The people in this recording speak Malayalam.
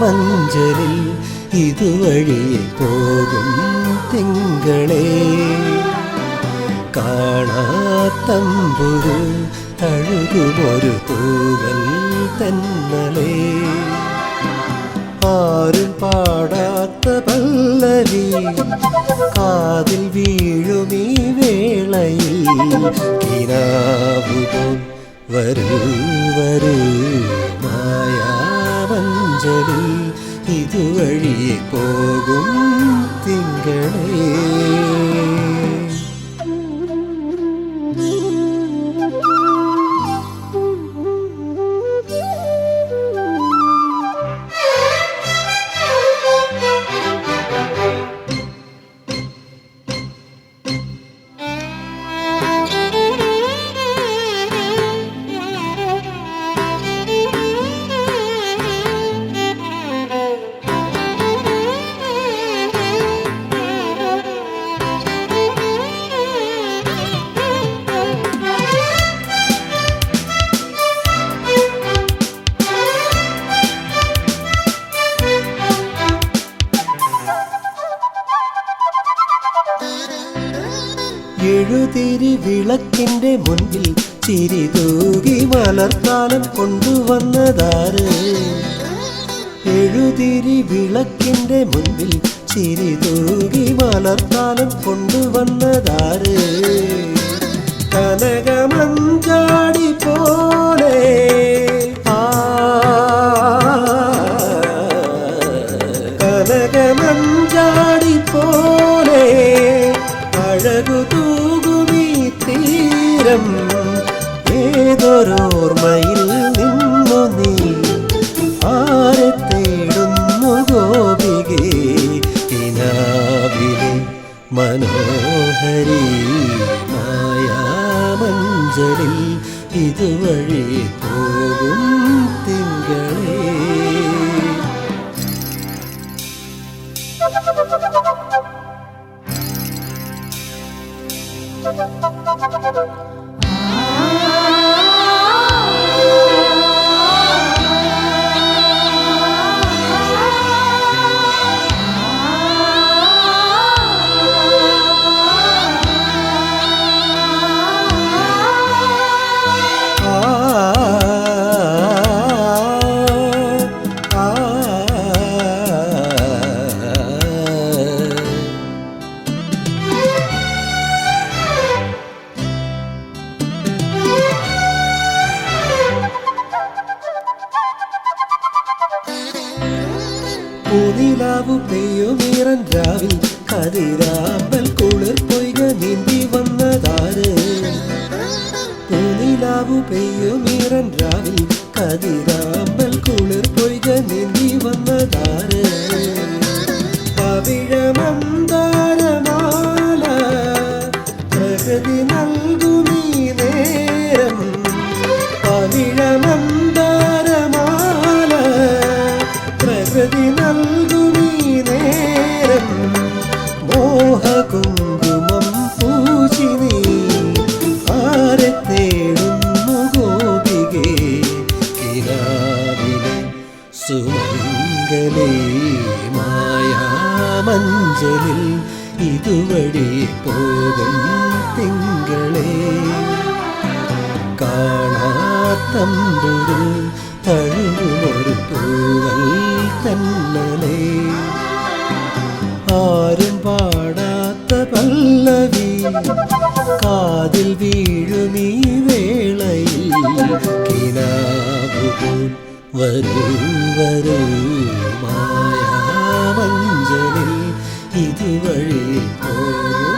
മായാമഞ്ചലിൽ ഇതുവഴിയെ പോകും തിങ്കളേ കാണാത്തമ്പുരു തഴുകുമൊരു തൂവൽ തന്നലേ ആരും പാടാത്ത പല്ലവി കാതിൽ വീഴുമീ വേളയിൽ കിനാവുപോൽ വരൂ വരൂ മായാമഞ്ചലിൽ ഇതുവഴിയെ പോകും തിങ്കളേ എഴുതിരി വിളക്കിന്റെ മുൻപിൽ ചിരി തൂകി മലർത്താലം കൊണ്ടുവന്നതാര് എഴുതിരി വിളക്കിന്റെ മുൻപിൽ ചിരി തൂകി മലർത്താലം കൊണ്ടുവന്നതാര് കനകമഞ്ചാടി പോലെ കനകമഞ്ചാടി പോലെ അഴകു തൂകുമീ തീരം ഏതൊരോർമ്മയിൽ നിന്നു നീ ആരെ തേടുന്നു ഗോപികേ കിനാവിലെ മനോഹരി മായാമഞ്ചലിൽ ഇതുവഴി പോകും തിങ്കളേ പൂനിലാവു പെയ്യുമീറൻ രാവിൽ കതിരാമ്പൽ കുളിർ പൊയ്ക നീന്തി വന്നതാര് പൂനിലാവു പെയ്യുമീറൻ രാവിൽ കതിരാമ്പൽ കുളിർ പൊയ്ക നീന്തി വന്നതാര് പവിഴമന്താരമാല പ്രകൃതി നൽകുമീ നേരം പവിഴമന്താരമാല പ്രകൃതി നൽകുമീ നേരം മോഹകുങ്കുമം പൂജി നീ ആരെ തേടുന്നു ഗോപികേ കിനാവിലെ സുമംഗലേ മായാമഞ്ചലിൽ ഇതുവഴി പോകും തിങ്കളേ കാണാത്തമ്പുരു തഴുകുമൊരു തൂവൽ തന്നലേ ആരും പാടാത്ത പല്ലവി കാതിൽ വീഴുമീ വേളയിൽ കിനാവുപോൽ വരൂ വരൂ മായാമഞ്ചലിൽ ഇതുവഴി പോകും